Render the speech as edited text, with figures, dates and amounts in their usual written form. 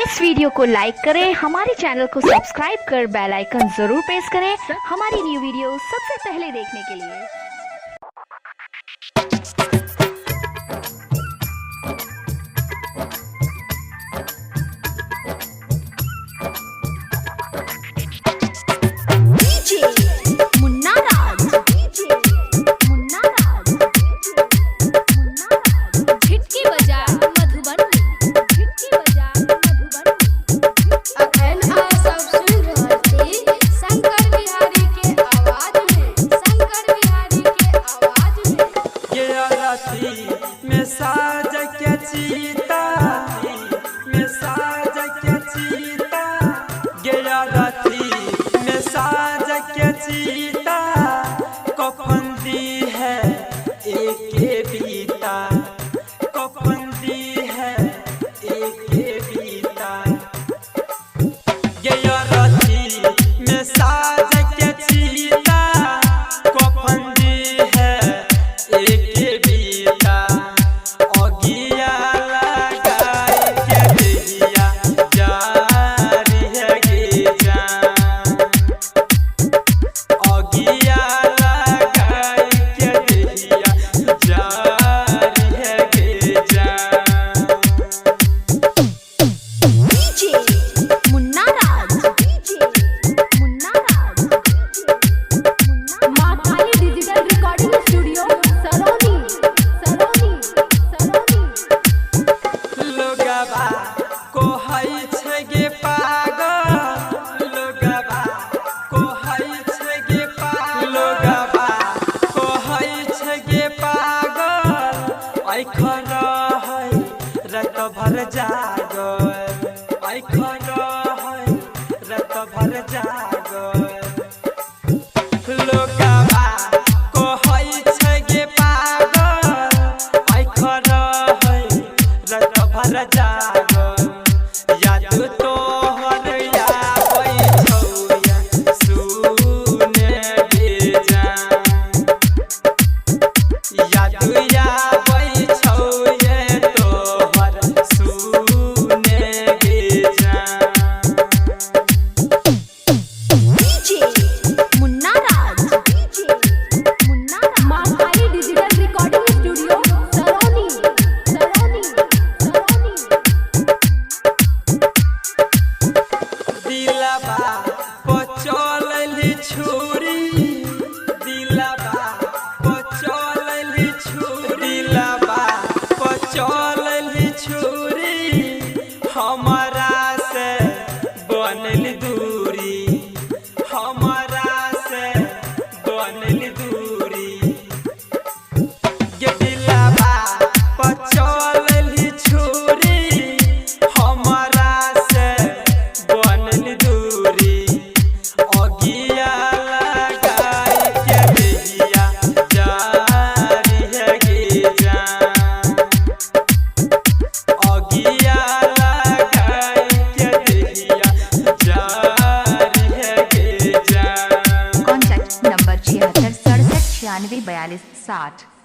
इस video को लाइक करें, हमारे चैनल को सब्सक्राइब कर बेल आइकन जरूर प्रेस करें हमारी न्यू वीडियो सबसे पहले देखने के लिए। में साज के चीता में साज के चीता गया राती में साज के चीता कफन दी है एक बीता कफन दी है एक बीता गया राती में साज के चीता कफन दी है एक रत भर जागल रत भर जागल लोगवा को हई छै गे पागल रत भर जागल याद तोहर आबै छौया सुने गे जान याद आबै छौया हमारा से बनल दूरी हमारा से बनल दूरी दिलवा पचौली छुरी हमारा से बनल दूरी अगिया लगाई के दिया जारी है गे जान अगिया कॉन्टैक्ट नंबर 76 67 96 42 60।